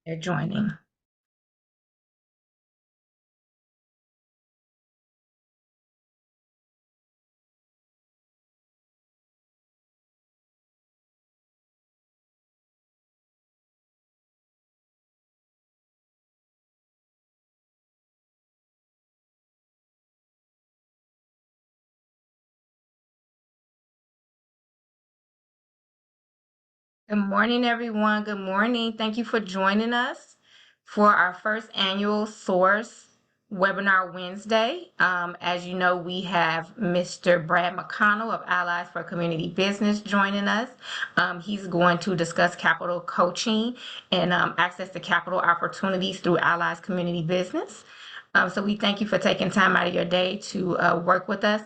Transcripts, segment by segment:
They're joining. Good morning, everyone. Good morning. Thank you for joining us for our first annual Source webinar Wednesday. As you know, we have Mr. Brad McConnell of Allies for Community Business joining us. He's going to discuss capital coaching and access to capital opportunities through Allies Community Business. So we thank you for taking time out of your day to work with us.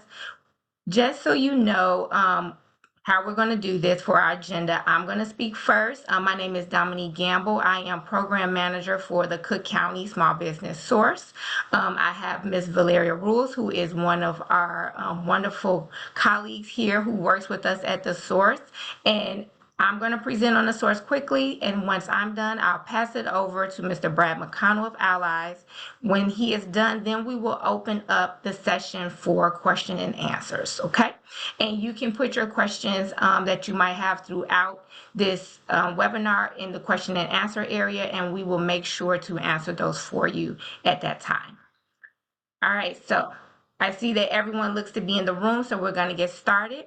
Just so you know, how we're going to do this for our agenda, I'm going to speak first. My name is Dominique Gamble. I am program manager for the Cook County Small Business Source. I have Ms. Valeria Rules, who is one of our wonderful colleagues here who works with us at the Source. And I'm going to present on the source quickly, and once I'm done, I'll pass it over to Mr. Brad McConnell of Allies. When he is done, then we will open up the session for question and answers, okay? And you can put your questions that you might have throughout this webinar in the question and answer area, and we will make sure to answer those for you at that time. All right, so I see that everyone looks to be in the room, so we're going to get started.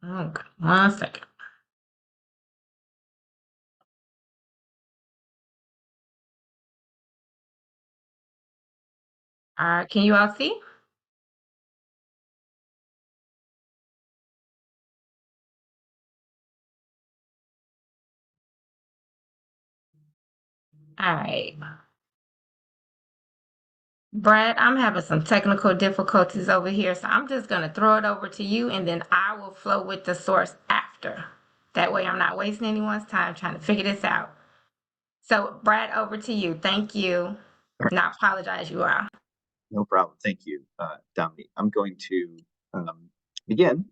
Okay, 1 second. All right, can you all see? All right. Brad, I'm having some technical difficulties over here, so I'm just going to throw it over to you, and then I will flow with the source after. That way I'm not wasting anyone's time trying to figure this out. So, Brad, over to you. Thank you. And I apologize, you all. No problem. Thank you, Dominique. I'm going to begin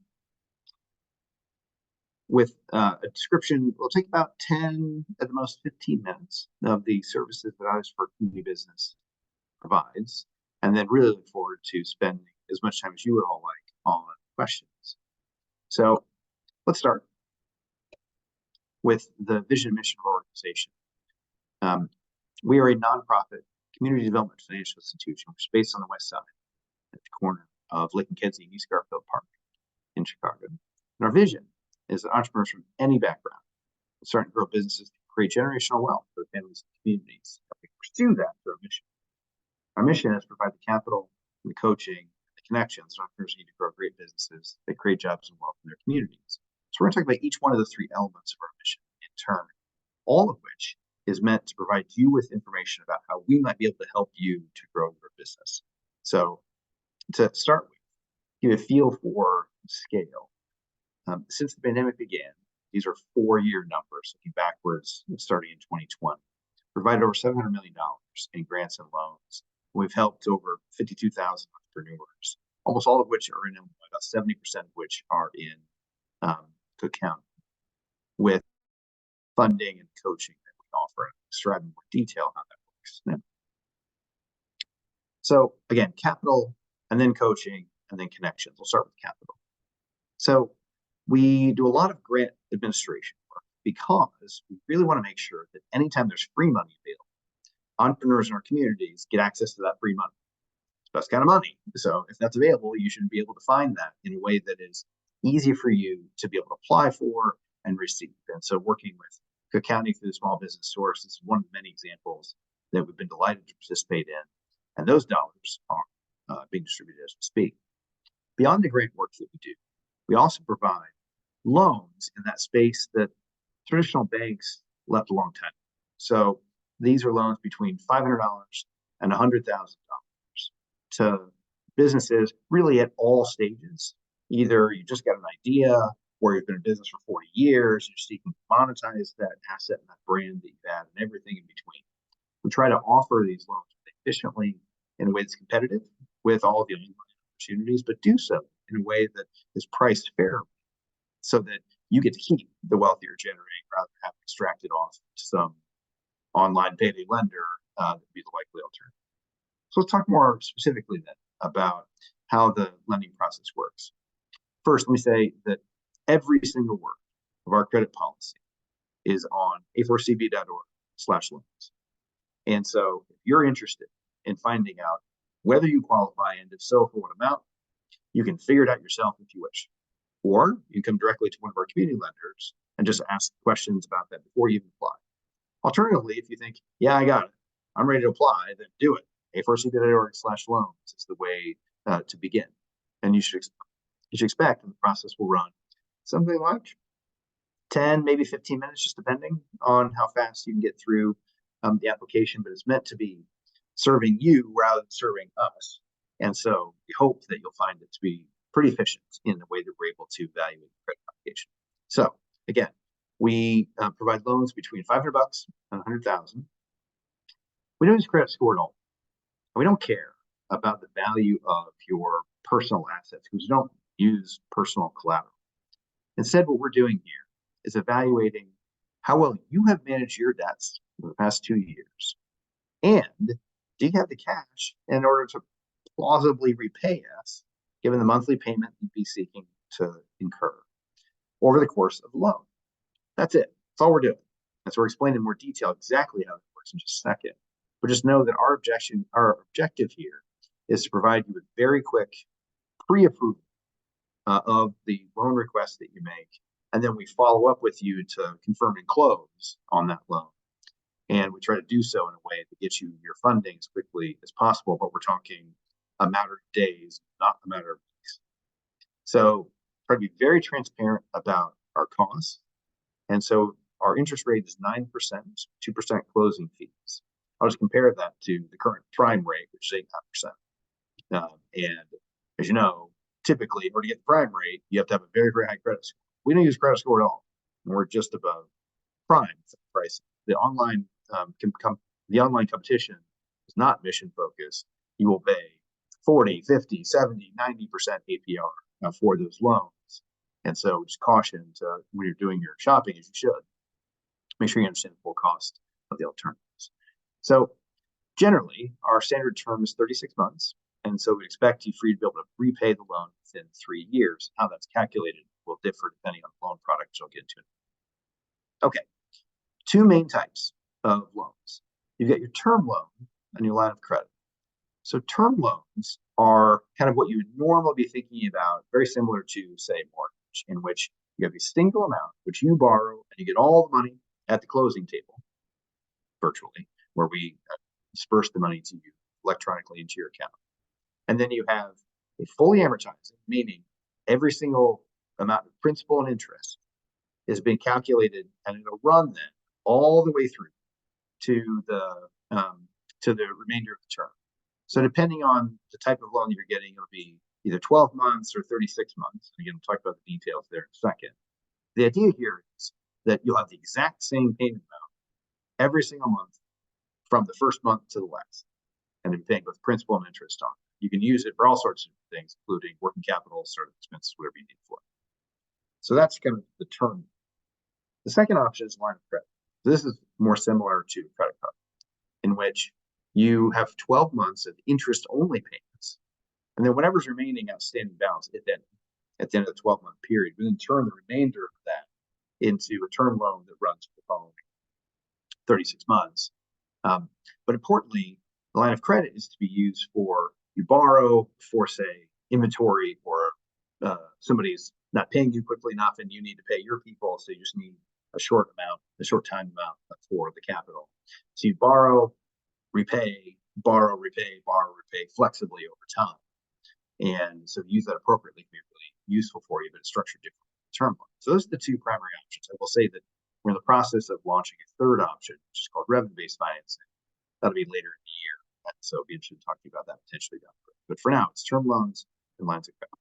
with a description. We'll take about 10, at the most 15 minutes of the services that Allies for Community Business provides, and then really look forward to spending as much time as you would all like on questions. So let's start with the vision and mission of our organization. We are a nonprofit community development financial institution, which is based on the west side at the corner of Lake McKenzie and East Garfield Park in Chicago. And our vision is that entrepreneurs from any background will start and grow businesses to create generational wealth for the families and communities. We pursue that through our mission. Our mission is to provide the capital, the coaching, the connections that entrepreneurs need to grow great businesses that create jobs and wealth in their communities. So we're going to talk about each one of the three elements of our mission in turn, all of which is meant to provide you with information about how we might be able to help you to grow your business. So to start with, give a feel for scale. Since the pandemic began, these are 4-year numbers, looking backwards, starting in 2020, provided over $700 million in grants and loans. We've helped over 52,000 entrepreneurs, almost all of which are in Illinois, about 70% of which are in Cook County, with funding and coaching that we offer. I'll describe in more detail how that works now. So again, capital, and then coaching, and then connections. We'll start with capital. So we do a lot of grant administration work because we really want to make sure that anytime there's free money available, entrepreneurs in our communities get access to that free money. It's the best kind of money. So if that's available, you should be able to find that in a way that is easy for you to be able to apply for and receive. And so working with Cook County through the Small Business Source is one of the many examples that we've been delighted to participate in. And those dollars are being distributed as we speak. Beyond the great work that we do, we also provide loans in that space that traditional banks left a long time. So these are loans between $500 and $100,000 to businesses really at all stages. Either you just got an idea, or you've been in business for 40 years, you're seeking to monetize that asset and that brand that you've had, and everything in between. We try to offer these loans efficiently in a way that's competitive with all of the online opportunities, but do so in a way that is priced fairly so that you get to keep the wealth you're generating rather than having extracted off to some online payday lender that would be the likely alternative. So let's talk more specifically then about how the lending process works. First, let me say that every single word of our credit policy is on a4cb.org/loans. And so if you're interested in finding out whether you qualify and if so, for what amount, you can figure it out yourself if you wish. Or you can come directly to one of our community lenders and just ask questions about that before you even apply. Alternatively, if you think, yeah, I got it, I'm ready to apply, then do it. a4cb.org/loans is the way to begin. And you should expect that the process will run something like 10, maybe 15 minutes, just depending on how fast you can get through the application, but it's meant to be serving you rather than serving us. And so we hope that you'll find it to be pretty efficient in the way that we're able to evaluate the credit application. So again, we provide loans between $500 and $100,000. We don't use credit score at all. And we don't care about the value of your personal assets because we don't use personal collateral. Instead, what we're doing here is evaluating how well you have managed your debts for the past 2 years. And do you have the cash in order to plausibly repay us, given the monthly payment you'd be seeking to incur over the course of the loan? That's it. That's all we're doing. And so we're explaining in more detail exactly how it works in just a second. But just know that our objective here is to provide you with very quick pre-approval of the loan request that you make. And then we follow up with you to confirm and close on that loan. And we try to do so in a way that gets you your funding as quickly as possible. But we're talking a matter of days, not a matter of weeks. So try to be very transparent about our costs. And so our interest rate is 9%, 2% closing fees. I'll just compare that to the current prime rate, which is 8.5%. And as you know, typically in order to get the prime rate, you have to have a very, very high credit score. We don't use credit score at all. And we're just above prime pricing. The online competition is not mission focused. You will pay 40, 50, 70, 90% APR for those loans. And so just caution to, when you're doing your shopping, as you should, make sure you understand the full cost of the alternatives. So generally, our standard term is 36 months. And so we expect you for you to be able to repay the loan within 3 years. How that's calculated will differ depending on the loan product, which I'll get into. Okay, 2 main types of loans. You've got your term loan and your line of credit. So term loans are kind of what you would normally be thinking about, very similar to, say, mortgage, in which you have a single amount which you borrow and you get all the money at the closing table, virtually, where we disperse the money to you electronically into your account. And then you have a fully amortizing, meaning every single amount of principal and interest is being calculated, and it'll run then all the way through to the remainder of the term. So depending on the type of loan you're getting, it'll be either 12 months or 36 months. Again, we'll talk about the details there in a second. The idea here is that you'll have the exact same payment amount every single month from the first month to the last, and then paying both principal and interest on it. You can use it for all sorts of things, including working capital, sort of expenses, whatever you need for it. So that's kind of the term. The second option is line of credit. This is more similar to credit card, in which you have 12 months of interest-only payments, and then whatever's remaining outstanding balance at the end of the 12-month period, we then turn the remainder of that into a term loan that runs for the following 36 months. But importantly, the line of credit is to be used for you borrow for, say, inventory, or somebody's not paying you quickly enough and you need to pay your people, so you just need a short time amount for the capital. So you borrow, repay, borrow, repay, flexibly over time. And so use that appropriately can be really useful for you, but it's structured differently than term loan. So those are the 2 primary options. I will say that we're in the process of launching a third option, which is called revenue-based financing. That'll be later in the year. And so I'll be interested in talking about that potentially down the road. But for now, it's term loans and lines of credit.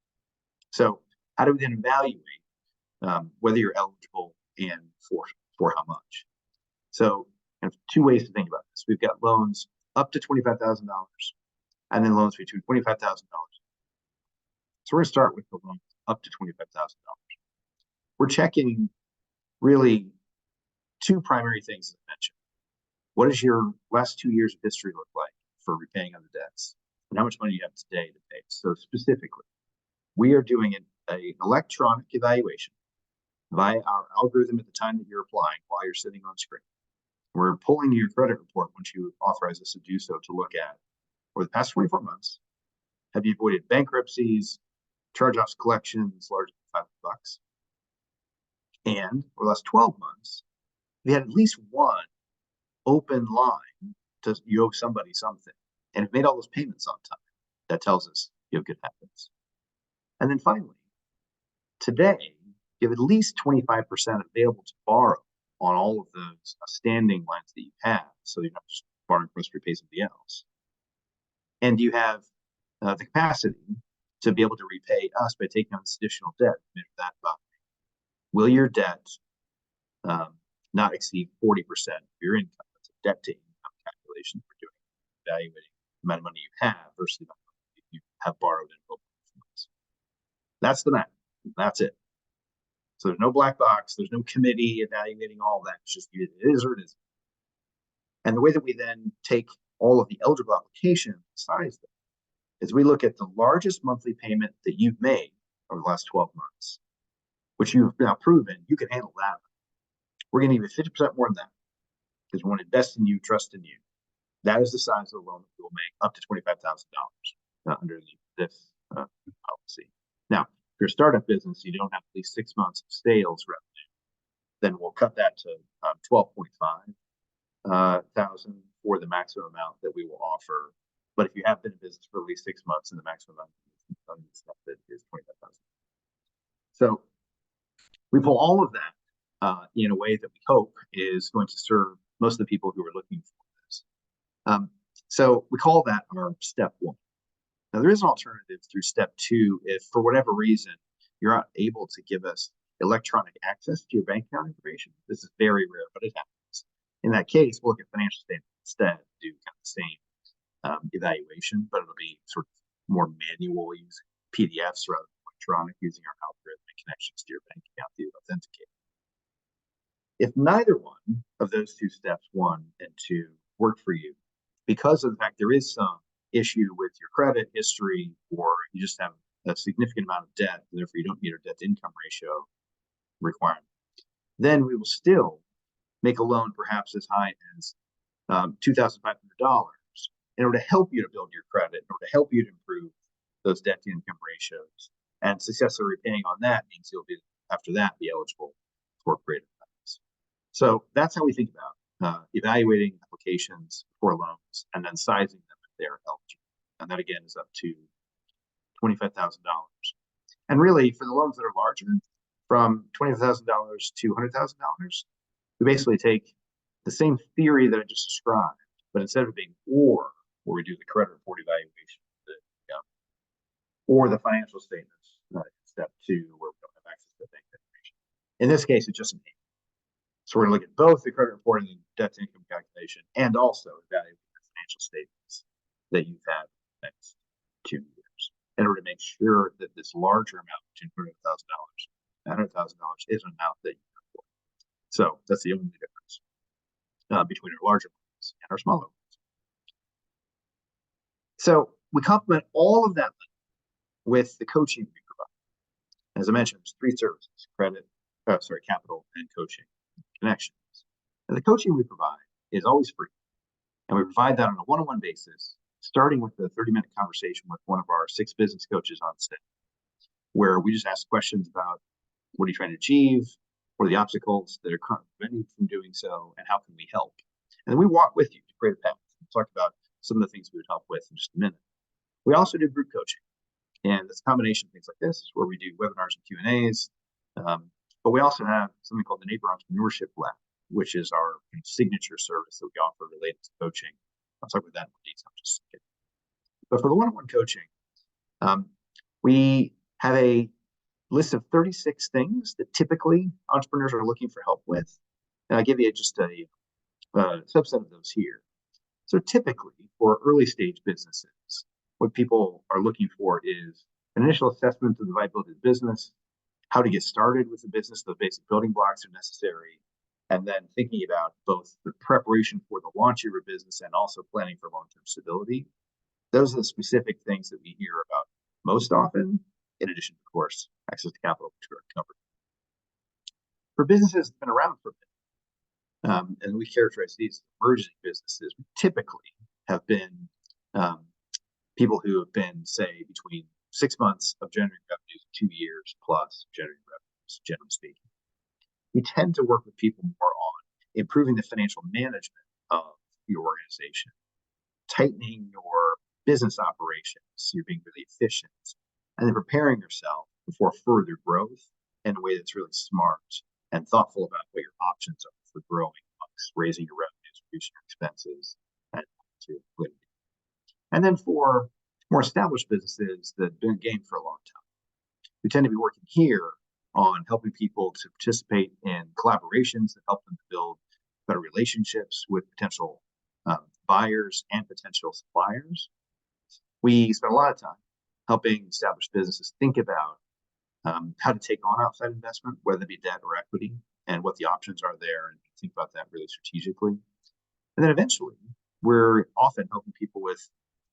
So how do we then evaluate whether you're eligible and for how much? So And two ways to think about this. We've got loans up to $25,000 and then loans between $25,000. So we're going to start with the loans up to $25,000. We're checking really two primary things as I mentioned. What does your last 2 years of history look like for repaying on the debts? And how much money you have today to pay? So specifically, we are doing an electronic evaluation via our algorithm at the time that you're applying while you're sitting on screen. We're pulling your credit report once you authorize us to do so to look at, over the past 24 months, have you avoided bankruptcies, charge-offs, collections larger than $500? And over the last 12 months, we had at least one open line to you owe somebody something and have made all those payments on time. That tells us you have good habits. And then finally, today, you have at least 25% available to borrow on all of those standing lines that you have, so you're not just borrowing from us to repay somebody else. And you have the capacity to be able to repay us by taking on this additional debt. Measure that by, will your debt not exceed 40% of your income? That's a debt to income calculation we're doing, evaluating the amount of money you have versus the amount of money you have borrowed and opened from us. That's the math. That's it. So there's no black box. There's no committee evaluating all that. It's just it is or it isn't. And the way that we then take all of the eligible applications and size them is we look at the largest monthly payment that you've made over the last 12 months, which you've now proven you can handle that. We're going to give you 50% more than that because we want to invest in you, trust in you. That is the size of the loan that we will make up to $25,000 under this policy. Now, if you're a startup business, you don't have at least 6 months of sales revenue, then we'll cut that to $12.5 thousand for the maximum amount that we will offer. But if you have been in business for at least 6 months, and the maximum amount of stuff that is $25,000. So we pull all of that in a way that we hope is going to serve most of the people who are looking for this. So we call that our step one. Now, there is an alternative through step two if, for whatever reason, you're not able to give us electronic access to your bank account information. This is very rare, but it happens. In that case, we'll look at financial statements instead, do kind of the same evaluation, but it'll be sort of more manual, using PDFs rather than electronic, using our algorithmic connections to your bank account to authenticate. If neither one of those two steps, 1 and 2, work for you, because of the fact there is some issue with your credit history, or you just have a significant amount of debt, and therefore you don't meet our debt to income ratio requirement, then we will still make a loan perhaps as high as $2,500 in order to help you to build your credit, in order to help you to improve those debt to income ratios. And successfully repaying on that means you'll be, after that, be eligible for greater benefits. So that's how we think about evaluating applications for loans and then sizing them if they're eligible. And that again is up to $25,000. And really, for the loans that are larger, from $25,000 to $100,000, we basically take the same theory that I just described, but instead of it being or, where we do the credit report evaluation, or the financial statements, step 2, where we don't have access to bank information. In this case, it's just an and. So we're going to look at both the credit report and the debt to income calculation, and also evaluate the financial statements that you've had for the next 2 years, in order to make sure that this larger amount, between $100,000 and $100,000, is an amount that you can afford. So that's the only difference between our larger loans and our smaller ones. So we complement all of that with the coaching we provide. As I mentioned, there's 3 services: capital, and coaching connections. And the coaching we provide is always free. And we provide that on a one-on-one basis, starting with a 30-minute conversation with one of our 6 business coaches on staff, where we just ask questions about what are you trying to achieve, what are the obstacles that are currently preventing you from doing so, and how can we help? And then we walk with you to create a path. We'll talk about some of the things we would help with in just a minute. We also do group coaching. And it's a combination of things like this, where we do webinars and Q&As. But we also have something called the Neighbor Entrepreneurship Lab, which is our signature service that we offer related to coaching. I'll talk about that in more detail in just a second. But for the one-on-one coaching, we have a list of 36 things that typically entrepreneurs are looking for help with. And I give you just a subset of those here. So typically for early stage businesses, what people are looking for is an initial assessment of the viability of the business, how to get started with the business, the basic building blocks are necessary, and then thinking about both the preparation for the launch of your business and also planning for long-term stability. Those are the specific things that we hear about most often, in addition, of course, access to capital, which we already covered. For businesses that have been around for a bit, and we characterize these emerging businesses, we typically have been people who have been, say, between 6 months of generating revenues, 2 years plus generating revenues, generally speaking. We tend to work with people more on improving the financial management of your organization, tightening your business operations, so you're being really efficient, and then preparing yourself for further growth in a way that's really smart and thoughtful about what your options are for growing, raising your revenues, reducing your expenses, and to liquidity. And then for more established businesses that have been in the game for a long time, we tend to be working here on helping people to participate in collaborations that help them to build better relationships with potential buyers and potential suppliers. We spend a lot of time helping established businesses think about how to take on outside investment, whether it be debt or equity, and what the options are there, and think about that really strategically. And then eventually, we're often helping people with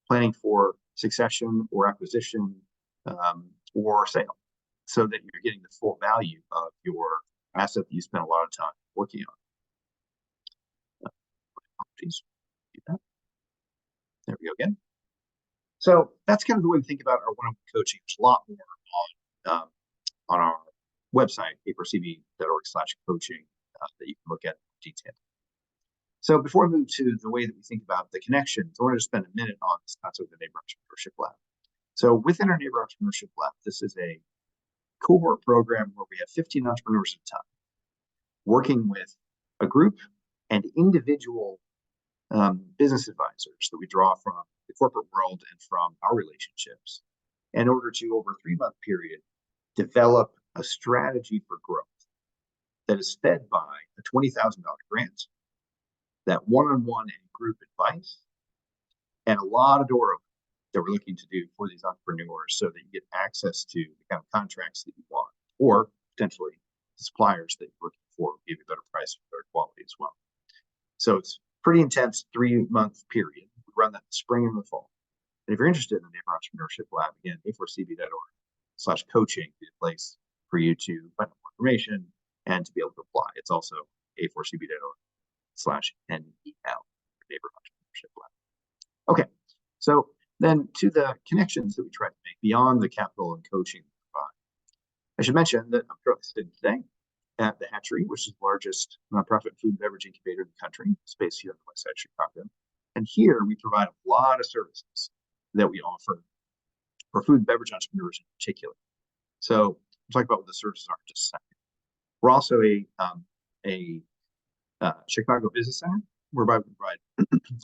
planning for succession or acquisition or sale, so that you're getting the full value of your asset that you spent a lot of time working on. Please do that. There we go again. So that's kind of the way we think about our one-on-one coaching. There's a lot more on our website, a4cb.org/coaching, that you can look at in detail. So before we move to the way that we think about the connections, I want to spend a minute on this concept of the Neighbor Entrepreneurship Lab. So within our Neighbor Entrepreneurship Lab, this is a cohort program where we have 15 entrepreneurs at a time, working with a group and individual business advisors that we draw from the corporate world and from our relationships, in order to, over a 3-month period, develop a strategy for growth that is fed by a $20,000 grant, that one-on-one and group advice, and a lot of door opening that we're looking to do for these entrepreneurs, so that you get access to the kind of contracts that you want, or potentially the suppliers that you're looking for, give you a better price for better quality as well. So it's pretty intense 3-month period. We run that in the spring and the fall. And if you're interested in the Neighbor Entrepreneurship Lab, again, a4cb.org/coaching is a place for you to find out more information and to be able to apply. It's also a4cb.org/NEL, Neighbor Entrepreneurship Lab. Okay, so then to the connections that we try to make beyond the capital and coaching we provide. I should mention that I'm currently sitting today at the Hatchery, which is the largest nonprofit food and beverage incubator in the country, based here on the west side of Chicago. And here we provide a lot of services that we offer for food and beverage entrepreneurs in particular. So we'll talk about what the services are in just a second. We're also a Chicago Business Center, whereby we provide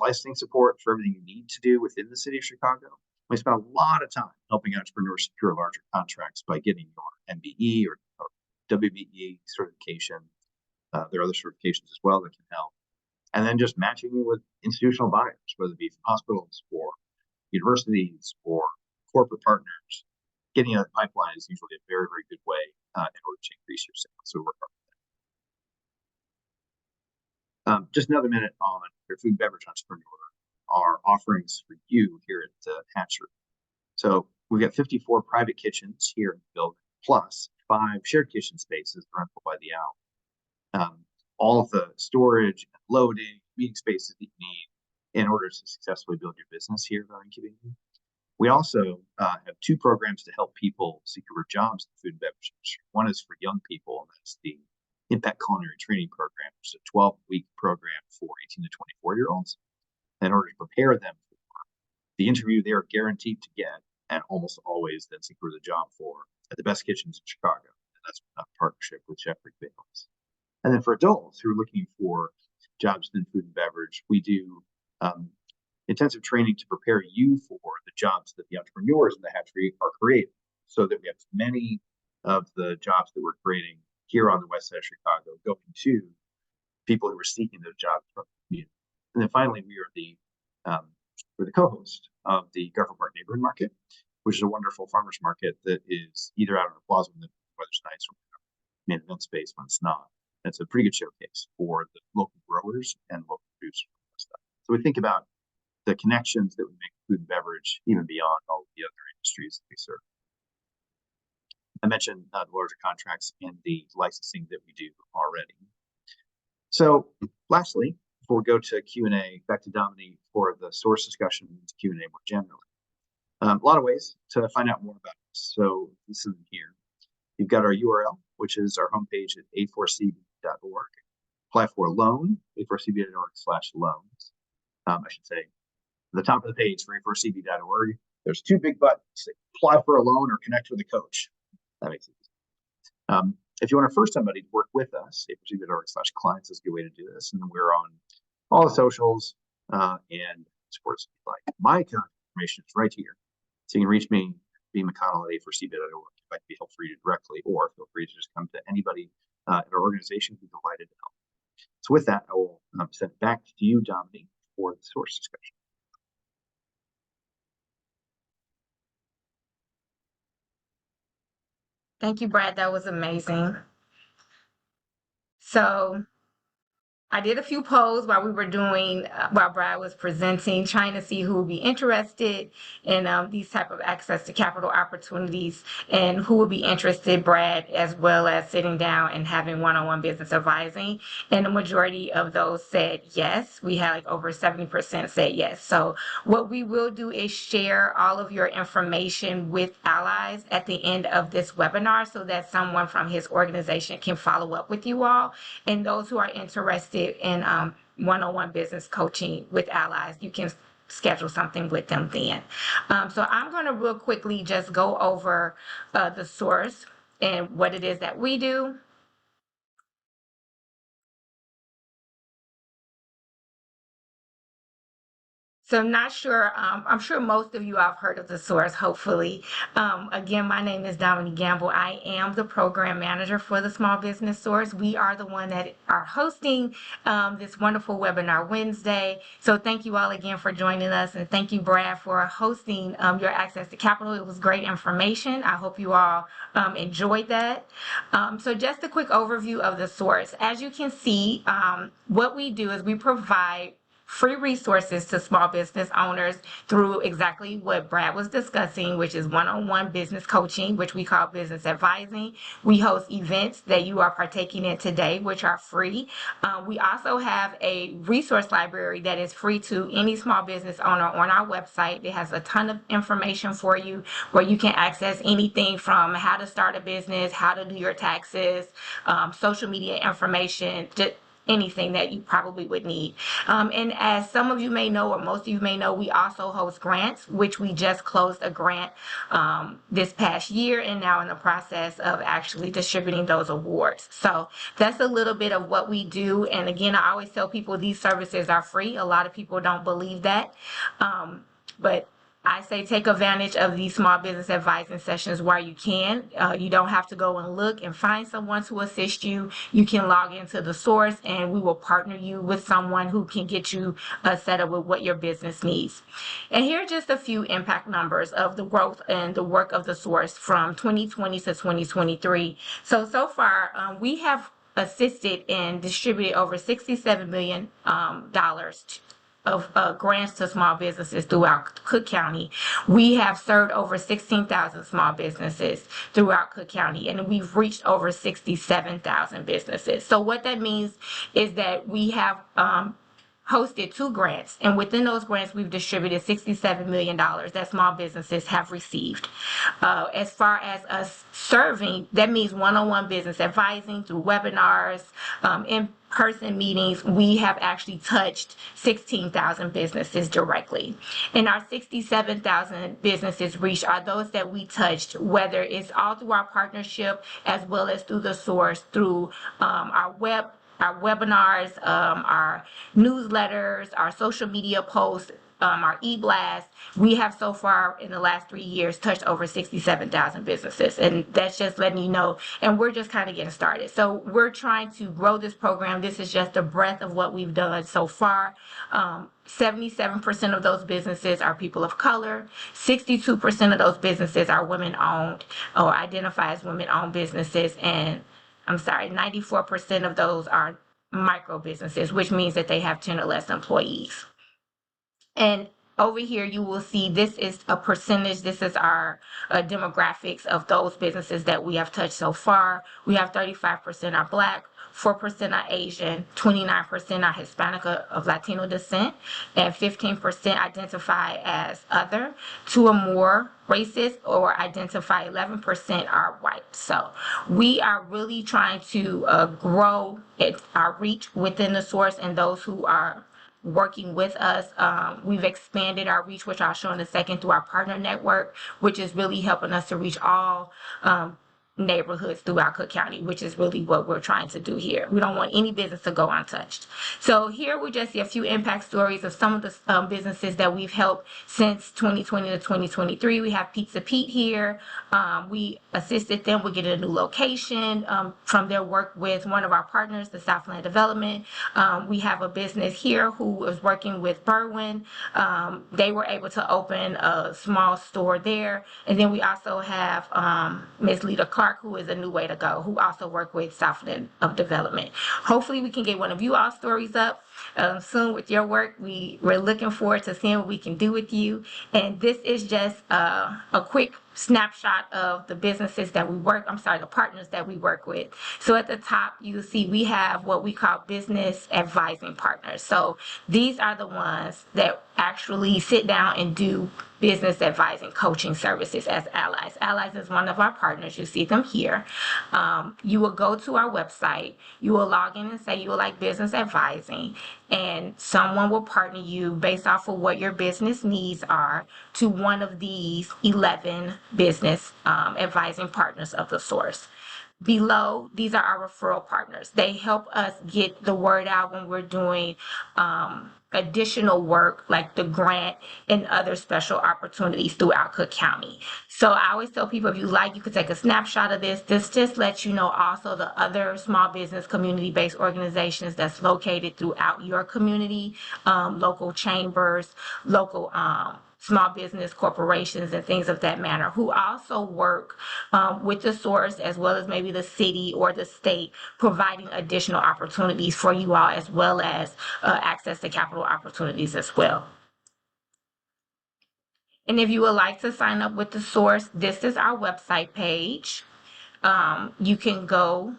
licensing support for everything you need to do within the city of Chicago. We spend a lot of time helping entrepreneurs secure larger contracts by getting your MBE or WBE certification. There are other certifications as well that can help. And then just matching you with institutional buyers, whether it be from hospitals or universities or corporate partners. Getting a pipeline is usually a very, very good way in order to increase your sales. So we're hard with that. Just another minute on your food and beverage entrepreneur, our offerings for you here at the Hatchery. So we've got 54 private kitchens here in the building, plus 5 shared kitchen spaces rented by the hour. All of the storage, loading, meeting spaces that you need in order to successfully build your business here at our incubator. We also have 2 programs to help people secure jobs in the food and beverage industry. One is for young people, and that's the Impact Culinary Training Program, which is a 12-week program for 18 to 24-year-olds. In order to prepare them for the interview they are guaranteed to get, and almost always then secure the job for, at the best kitchens in Chicago. And that's a partnership with Jeffrey Bagels. And then for adults who are looking for jobs in food and beverage, we do intensive training to prepare you for the jobs that the entrepreneurs in the Hatchery are creating, so that we have many of the jobs that we're creating here on the west side of Chicago going to people who are seeking those jobs from the community. And then finally, we're the co-host of the Garfield Park Neighborhood Market, which is a wonderful farmers market that is either out on the plaza when the weather's nice or in an event space when it's not. It's a pretty good showcase for the local growers and local producers. So we think about the connections that we make food and beverage, even beyond all of the other industries that we serve. I mentioned the larger contracts and the licensing that we do already. So lastly, before we go to Q&A, back to Dominique for the source discussion and Q&A more generally. A lot of ways to find out more about us. So listen here. You've got our URL, which is our homepage at a4cb.org. Apply for a loan, a4cb.org/loans. I should say, at the top of the page for a4cb.org, there's two big buttons: apply for a loan or connect with a coach. That makes it easy. If you want to refer somebody to work with us, a4cb.org/clients is a good way to do this. And then we're on all the socials and sports if you like. My contact information is right here. So you can reach me, B. McConnell at a4cb.org. If I can be helpful for you directly, or feel free to just come to anybody at our organization who's delighted to help. So with that, I will send it back to you, Dominique, for the source discussion. Thank you, Brad. That was amazing. So I did a few polls while we were while Brad was presenting, trying to see who would be interested in these type of access to capital opportunities and who would be interested, Brad, as well as sitting down and having one-on-one business advising. And the majority of those said yes. We had like over 70% said yes. So what we will do is share all of your information with allies at the end of this webinar so that someone from his organization can follow up with you all. And those who are interested in one-on-one business coaching with allies, you can schedule something with them then. So I'm going to real quickly just go over the source and what it is that we do. So I'm not sure, I'm sure most of you have heard of the source, hopefully. Again, my name is Dominique Gamble. I am the program manager for the Small Business Source. We are the one that are hosting this wonderful webinar Wednesday. So thank you all again for joining us, and thank you, Brad, for hosting your Access to Capital. It was great information. I hope you all enjoyed that. So just a quick overview of the source. As you can see, what we do is we provide free resources to small business owners through exactly what Brad was discussing, which is one-on-one business coaching, which we call business advising. We host events that you are partaking in today, which are free. We also have a resource library that is free to any small business owner on our website. It has a ton of information for you where you can access anything from how to start a business, how to do your taxes, social media information, just anything that you probably would need. And as some of you may know, or most of you may know, we also host grants, which we just closed a grant this past year and now in the process of actually distributing those awards. So that's a little bit of what we do. And again, I always tell people these services are free. A lot of people don't believe that. But I say take advantage of these small business advising sessions while you can. You don't have to go and look and find someone to assist you. You can log into the source and we will partner you with someone who can get you set up with what your business needs. And here are just a few impact numbers of the growth and the work of the source from 2020 to 2023. So far, we have assisted and distributed over $67 million of grants to small businesses throughout Cook County. We have served over 16,000 small businesses throughout Cook County, and we've reached over 67,000 businesses. So what that means is that we have hosted 2 grants, and within those grants, we've distributed $67 million that small businesses have received. As far as us serving, that means one-on-one business advising through webinars, in-person meetings. We have actually touched 16,000 businesses directly. And our 67,000 businesses reached are those that we touched, whether it's all through our partnership as well as through the source, through our webinars, our newsletters, our social media posts, our e-blast, we have so far in the last 3 years touched over 67,000 businesses. And that's just letting you know. And we're just kind of getting started. So we're trying to grow this program. This is just a breadth of what we've done so far. 77% of those businesses are people of color. 62% of those businesses are women owned or identify as women owned businesses. And 94% of those are micro businesses, which means that they have 10 or less employees. And over here, you will see this is a percentage. This is our demographics of those businesses that we have touched so far. We have 35% are Black, 4% are Asian, 29% are Hispanic of Latino descent, and 15% identify as other. 2 or more races or identify 11% are white. So we are really trying to grow our reach within the source and those who are working with us. We've expanded our reach, which I'll show in a second, through our partner network, which is really helping us to reach all neighborhoods throughout Cook County, which is really what we're trying to do here. We don't want any business to go untouched. So here we just see a few impact stories of some of the businesses that we've helped since 2020 to 2023. We have Pizza Pete here. We assisted them with getting a new location from their work with one of our partners, the Southland Development. We have a business here who was working with Berwyn. They were able to open a small store there. And then we also have Ms. Lita Clark, who is a New Way to Go, who also work with Southland of Development. Hopefully we can get one of you all stories up soon with your work. We're looking forward to seeing what we can do with you. And this is just a quick snapshot of the businesses that the partners that we work with. So at the top, you see we have what we call business advising partners. So these are the ones that actually sit down and do business advising coaching services as Allies. Allies is one of our partners. You see them here. You will go to our website. You will log in and say you would like business advising, and someone will partner you based off of what your business needs are to one of these 11 business advising partners of the source. Below, these are our referral partners. They help us get the word out when we're doing additional work like the grant and other special opportunities throughout Cook County. So I always tell people, if you like, you could take a snapshot of this. This just lets you know also the other small business community-based organizations that's located throughout your community, local chambers, local small business corporations and things of that manner, who also work with the source as well as maybe the city or the state, providing additional opportunities for you all, as well as access to capital opportunities as well. And if you would like to sign up with the source, this is our website page. You can go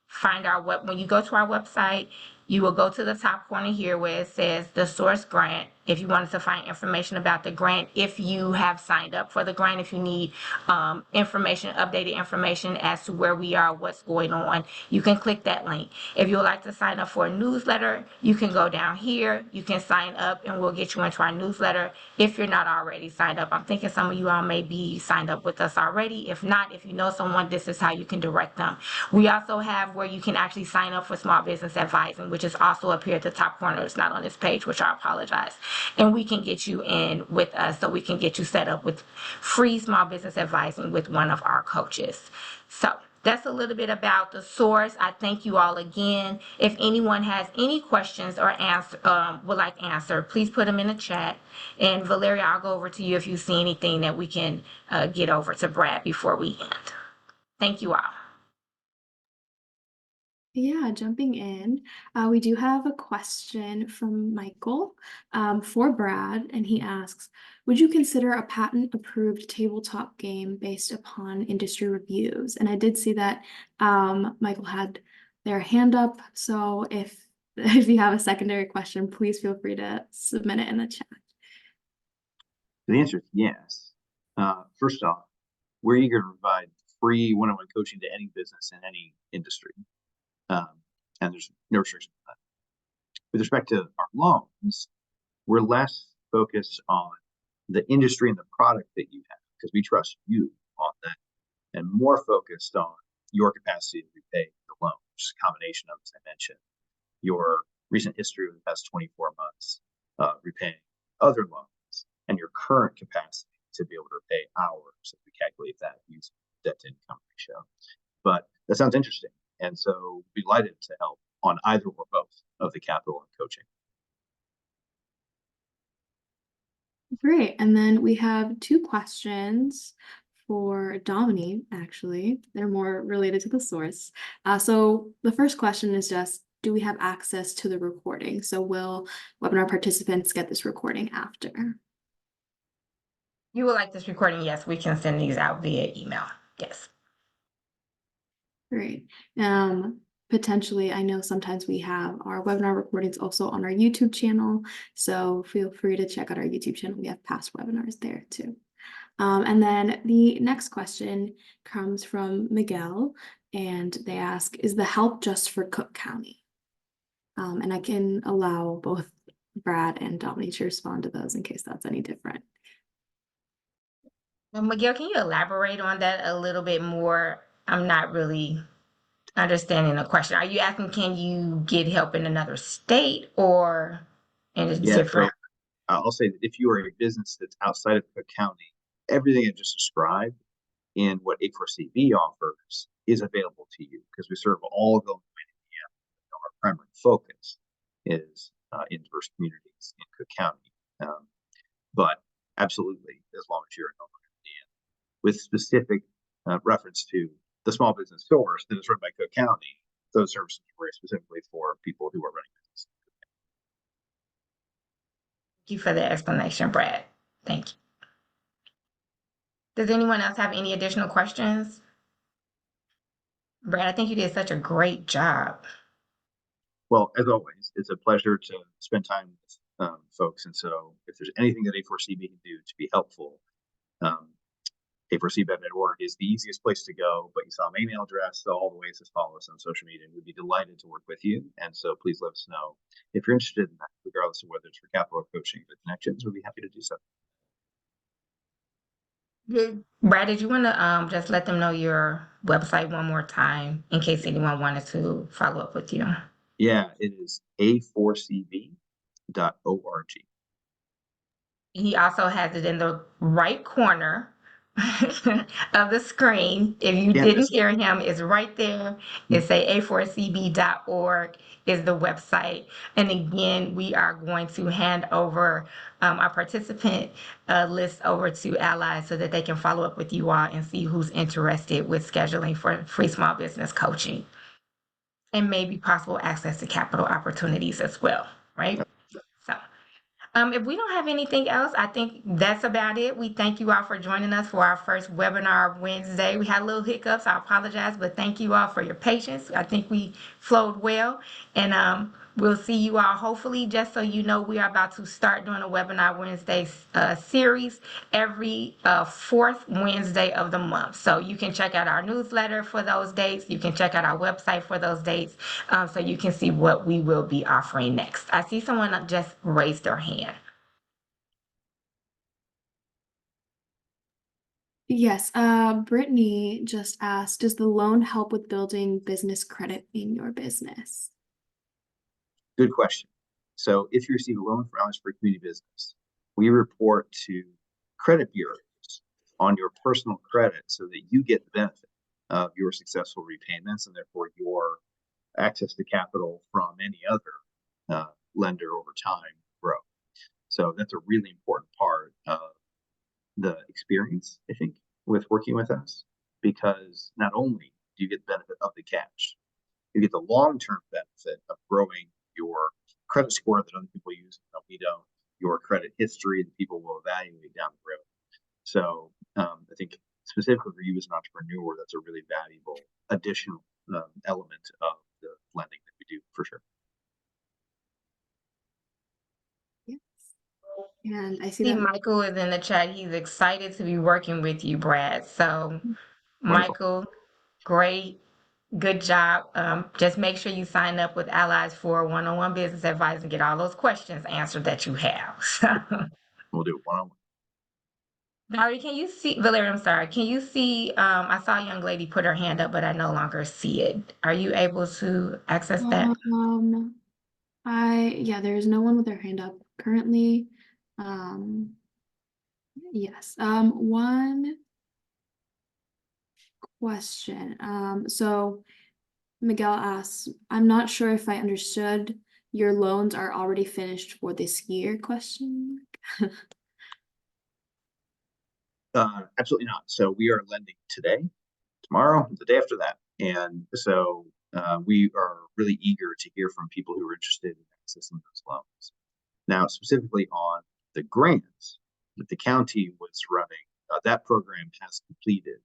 find when you go to our website, you will go to the top corner here where it says the source grant. If you wanted to find information about the grant, if you have signed up for the grant, if you need updated information as to where we are, what's going on, you can click that link. If you would like to sign up for a newsletter, you can go down here. You can sign up and we'll get you into our newsletter if you're not already signed up. I'm thinking some of you all may be signed up with us already. If not, if you know someone, this is how you can direct them. We also have where you can actually sign up for small business advising, which is also up here at the top corner. It's not on this page, which I apologize. And we can get you in with us, so we can get you set up with free small business advising with one of our coaches. So that's a little bit about the source. I thank you all again. If anyone has any questions or would like answered, please put them in the chat. And Valeria, I'll go over to you if you see anything that we can get over to Brad before we end. Thank you all. Yeah, jumping in, we do have a question from Michael for Brad, and he asks, would you consider a patent-approved tabletop game based upon industry reviews? And I did see that Michael had their hand up, so if you have a secondary question, please feel free to submit it in the chat. The answer is yes. First off, we're eager to provide free one-on-one coaching to any business in any industry. And there's no restriction on that. With respect to our loans, we're less focused on the industry and the product that you have, because we trust you on that, and more focused on your capacity to repay the loan, which is a combination of, as I mentioned, your recent history over the past 24 months repaying other loans and your current capacity to be able to repay ours if we calculate that using debt to income ratio. But that sounds interesting. And so be delighted to help on either or both of the capital and coaching. Great. And then we have two questions for Dominique, actually. They're more related to the source. So the first question is just, do we have access to the recording? So will webinar participants get this recording after? You would like this recording? Yes, we can send these out via email. Yes. Great. Potentially, I know sometimes we have our webinar recordings also on our YouTube channel, so feel free to check out our YouTube channel. We have past webinars there too. And then the next question comes from Miguel, and they ask, is the help just for Cook County? And I can allow both Brad and Dominique to respond to those in case that's any different. Well, Miguel, can you elaborate on that a little bit more? I'm not really understanding the question. Are you asking, can you get help in another state or in a Yeah, different? so I'll say that if you are a business that's outside of Cook County, everything I just described in what A4CB offers is available to you because we serve all of Illinois and Indiana. Our primary focus is in diverse communities in Cook County. But absolutely, as long as you're in Illinois and Indiana, with specific reference to the small business source that is run by Cook County, those services are very specifically for people who are running business. Thank you for the explanation, Brad. Thank you. Does anyone else have any additional questions? Brad, I think you did such a great job. Well, as always, it's a pleasure to spend time with folks. And so if there's anything that A4CB can do to be helpful, A4CBEV.org is the easiest place to go, but you saw my email address, so all the ways to follow us on social media, and we'd be delighted to work with you. And so please let us know if you're interested in that, regardless of whether it's for capital or coaching or connections, we'd be happy to do so. Brad, did you want to just let them know your website one more time in case anyone wanted to follow up with you? Yeah, it is A4CB.org. He also has it in the right corner of the screen. If you didn't hear him, it's right there. It's a4cb.org is the website. And again, we are going to hand over our participant list over to Allies so that they can follow up with you all and see who's interested with scheduling for free small business coaching and maybe possible access to capital opportunities as well, right? So. If we don't have anything else, I think that's about it. We thank you all for joining us for our first webinar Wednesday. We had a little hiccups. I apologize, but thank you all for your patience. I think we flowed well. And we'll see you all hopefully. Just so you know, we are about to start doing a webinar Wednesday series every fourth Wednesday of the month. So you can check out our newsletter for those dates. You can check out our website for those dates so you can see what we will be offering next. I see someone just raised their hand. Yes, Brittany just asked, does the loan help with building business credit in your business? Good question. So if you receive a loan from us for community business, we report to credit bureaus on your personal credit so that you get the benefit of your successful repayments and therefore your access to capital from any other lender over time grow. So that's a really important part of the experience, I think, with working with us, because not only do you get the benefit of the cash, you get the long-term benefit of growing your credit score that other people use that we don't, your credit history that people will evaluate down the road. So I think specifically for you as an entrepreneur, that's a really valuable additional element of the lending that we do for sure. Yes. And I see See, that Michael is in the chat. He's excited to be working with you, Brad. So, Wonderful. Michael, great. Good job. Just make sure you sign up with Allies for one-on-one business advice and get all those questions answered that you have. We'll do it one-on-one. Valerie, can you see, Valerie, I'm sorry. Can you see, I saw a young lady put her hand up, but I no longer see it. Are you able to access that? yeah, there's no one with their hand up currently. Yes. One question. So Miguel asks, I'm not sure if I understood, your loans are already finished for this year, question mark. Absolutely not. So we are lending today, tomorrow, the day after that. And so we are really eager to hear from people who are interested in accessing those loans. Now, specifically on the grants that the county was running, that program has completed.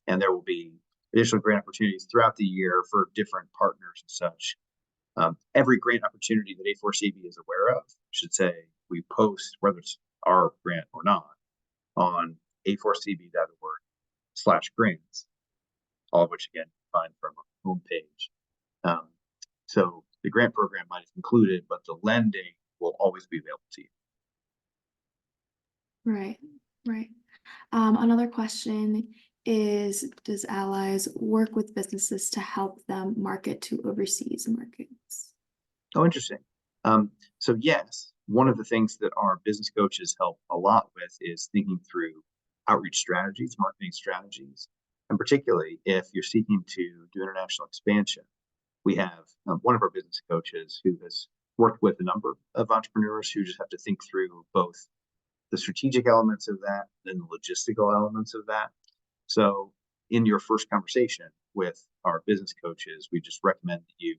And there will be additional grant opportunities throughout the year for different partners and such. Every grant opportunity that A4CB is aware of, should say, we post, whether it's our grant or not, on a4cb.org/grants, all of which again you can find from our homepage. So the grant program might have concluded, but the lending will always be available to you. Right, right. Another question is, does Allies work with businesses to help them market to overseas markets? Oh, interesting. So yes, one of the things that our business coaches help a lot with is thinking through outreach strategies, marketing strategies, and particularly if you're seeking to do international expansion. We have one of our business coaches who has worked with a number of entrepreneurs who just have to think through both the strategic elements of that and the logistical elements of that. So in your first conversation with our business coaches, we just recommend that you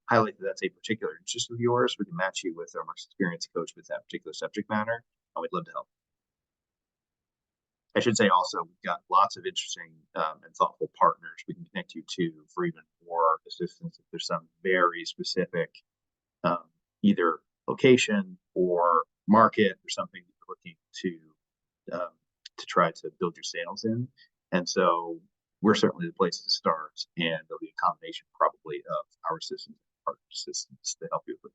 highlight that that's a particular interest of yours. We can match you with our most experienced coach with that particular subject matter, and we'd love to help. I should say also, we've got lots of interesting and thoughtful partners we can connect you to for even more assistance if there's some very specific either location or market or something that you're looking to try to build your sales in. And so we're certainly the place to start, and there'll be a combination probably of our assistance and partner assistance to help you with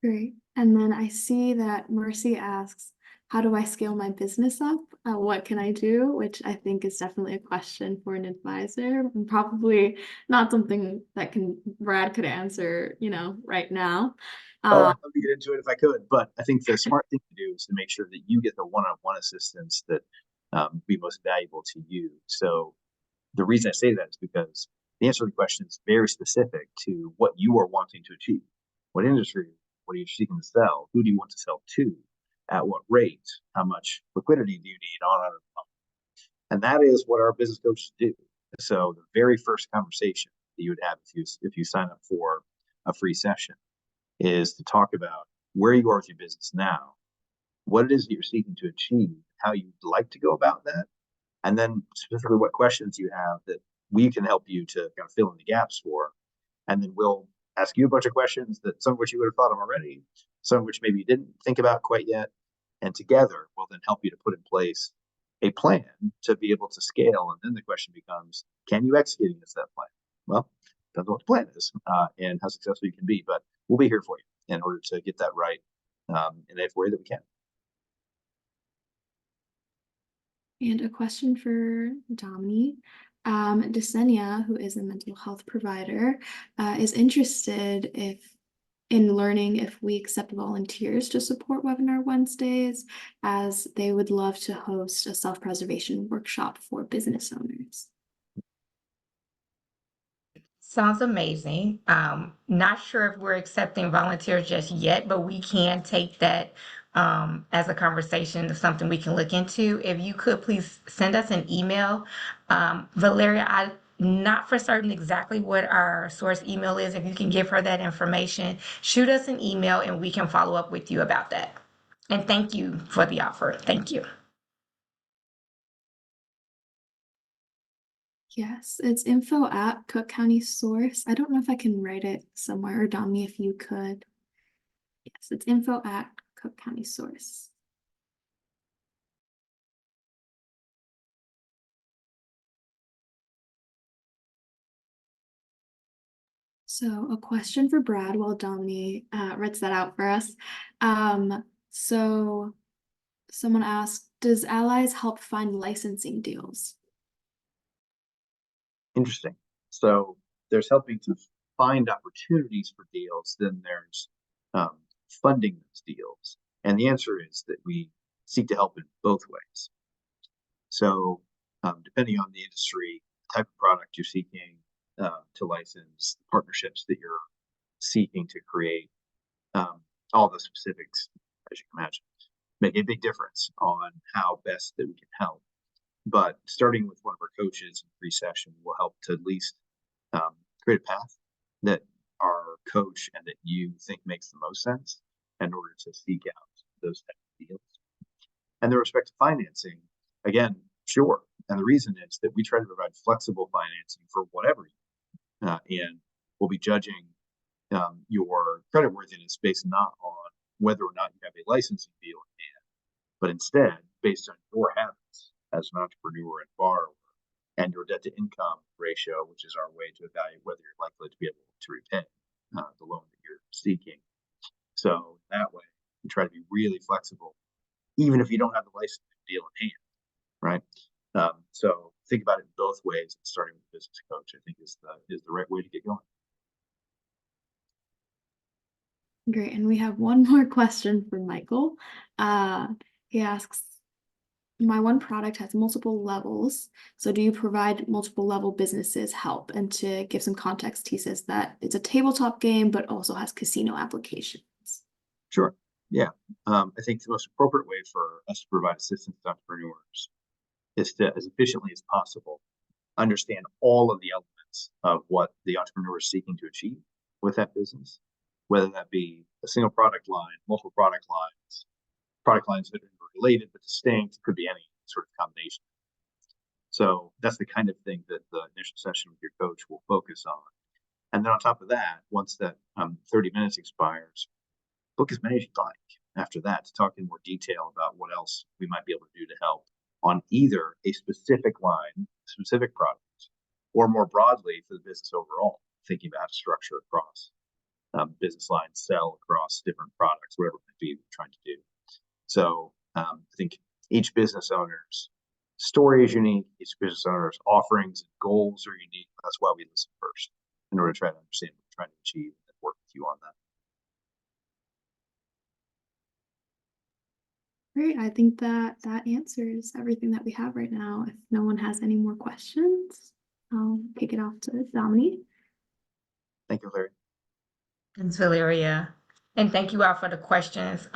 it. Great. And then I see that Mercy asks, how do I scale my business up? What can I do? Which I think is definitely a question for an advisor, and probably not something that Brad could answer, right now. Oh, I'd love to get into it if I could, but I think the smart thing to do is to make sure that you get the one-on-one assistance that would be most valuable to you. So the reason I say that is because the answer to the question is very specific to what you are wanting to achieve. What industry, what are you seeking to sell? Who do you want to sell to? At what rate? How much liquidity do you need? On and on. And that is what our business coaches do. So the very first conversation that you would have if you sign up for a free session is to talk about where you are with your business now, what it is that you're seeking to achieve, how you'd like to go about that, and then specifically what questions you have that we can help you to kind of fill in the gaps for. And then we'll ask you a bunch of questions that some of which you would have thought of already, some of which maybe you didn't think about quite yet. And together we'll then help you to put in place a plan to be able to scale. And then the question becomes, can you execute against that plan? Well, depends on what the plan is and how successful you can be, but we'll be here for you in order to get that right in every way that we can. And a question for Domini. Desenia, who is a mental health provider, is interested in learning if we accept volunteers to support Webinar Wednesdays, as they would love to host a self-preservation workshop for business owners. Sounds amazing. Not sure if we're accepting volunteers just yet, but we can take that as a conversation of something we can look into. If you could please send us an email. Valeria, I'm not for certain exactly what our source email is. If you can give her that information, shoot us an email and we can follow up with you about that. And thank you for the offer. Thank you. Yes, it's info@Cook County Source. I don't know if I can write it somewhere, or Domini, if you could. Yes, it's info@Cook County Source. So a question for Brad while Domini writes that out for us. So someone asked, does Allies help find licensing deals? Interesting. So there's helping to find opportunities for deals, then there's funding those deals. And the answer is that we seek to help in both ways. So depending on the industry, the type of product you're seeking to license, the partnerships that you're seeking to create, all the specifics, as you can imagine, make a big difference on how best that we can help. But starting with one of our coaches in pre-session will help to at least create a path that our coach and that you think makes the most sense in order to seek out those types of deals. And the respect to financing, again, sure. And the reason is that we try to provide flexible financing for whatever you and we'll be judging your creditworthiness based not on whether or not you have a licensing deal in hand, but instead based on your habits as an entrepreneur and borrower and your debt to income ratio, which is our way to evaluate whether you're likely to be able to repay the loan that you're seeking. So that way, we try to be really flexible, even if you don't have the licensing deal in hand, right? So think about it in both ways. Starting with a business coach, I think, is the right way to get going. Great. And we have one more question from Michael. He asks, my one product has multiple levels. So do you provide multiple level businesses help? And to give some context, he says that it's a tabletop game, but also has casino applications. Sure. Yeah. I think the most appropriate way for us to provide assistance to entrepreneurs is to, as efficiently as possible, understand all of the elements of what the entrepreneur is seeking to achieve with that business, whether that be a single product line, multiple product lines that are related but distinct, could be any sort of combination. So that's the kind of thing that the initial session with your coach will focus on. And then on top of that, once that 30 minutes expires, book as many as you'd like after that to talk in more detail about what else we might be able to do to help on either a specific line, specific product, or more broadly for the business overall, thinking about how to structure across business lines, sell across different products, whatever it might be we're trying to do. So I think each business owner's story is unique. Each business owner's offerings and goals are unique. That's why we listen first in order to try to understand what we're trying to achieve and work with you on that. Great. I think that answers everything that we have right now. If no one has any more questions, I'll kick it off to Dominique. Thank you, Larry. Thanks, Valeria. And thank you all for the questions.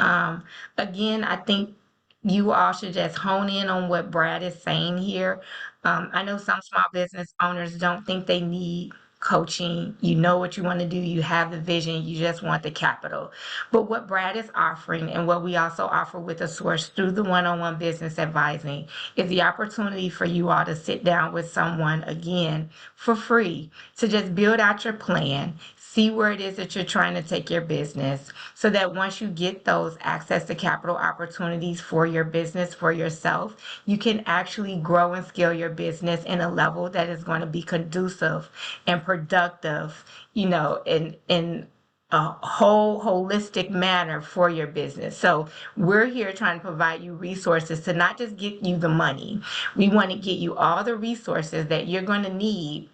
Again, I think you all should just hone in on what Brad is saying here. I know some small business owners don't think they need coaching. You know what you want to do, you have the vision, you just want the capital. But what Brad is offering and what we also offer with the source through the one-on-one business advising is the opportunity for you all to sit down with someone again for free to just build out your plan, see where it is that you're trying to take your business, so that once you get those access to capital opportunities for your business, for yourself, you can actually grow and scale your business in a level that is going to be conducive and productive, in a whole holistic manner for your business. So we're here trying to provide you resources to not just get you the money. We want to get you all the resources that you're going to need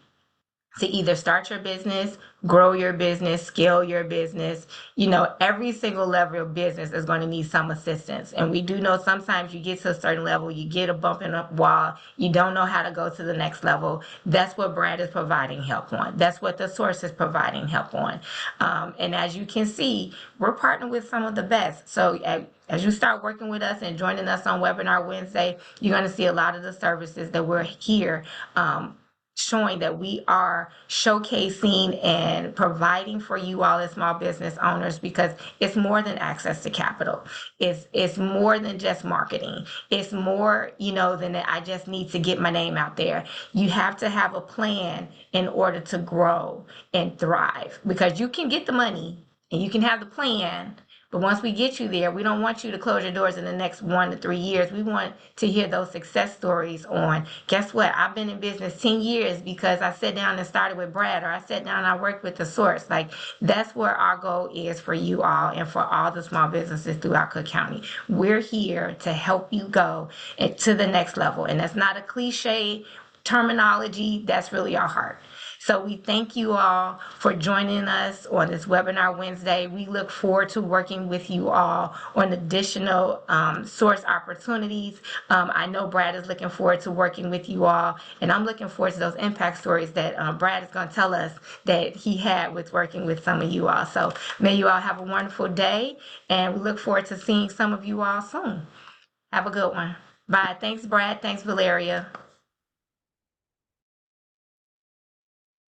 to either start your business, grow your business, scale your business. Every single level of business is going to need some assistance. And we do know sometimes you get to a certain level, you get a bump in the wall, you don't know how to go to the next level. That's what Brad is providing help on. That's what the source is providing help on. And as you can see, we're partnering with some of the best. So as you start working with us and joining us on Webinar Wednesday, you're going to see a lot of the services that we're here showing that we are showcasing and providing for you all as small business owners, because it's more than access to capital. It's more than just marketing. It's more, than that I just need to get my name out there. You have to have a plan in order to grow and thrive, because you can get the money and you can have the plan. But once we get you there, we don't want you to close your doors in the next 1 to 3 years. We want to hear those success stories on, guess what? I've been in business 10 years because I sat down and started with Brad, or I sat down and I worked with the source. Like, that's where our goal is for you all and for all the small businesses throughout Cook County. We're here to help you go to the next level. And that's not a cliche terminology. That's really our heart. So we thank you all for joining us on this webinar Wednesday. We look forward to working with you all on additional source opportunities. I know Brad is looking forward to working with you all, and I'm looking forward to those impact stories that Brad is going to tell us that he had with working with some of you all. So may you all have a wonderful day, and we look forward to seeing some of you all soon. Have a good one. Bye. Thanks, Brad. Thanks, Valeria.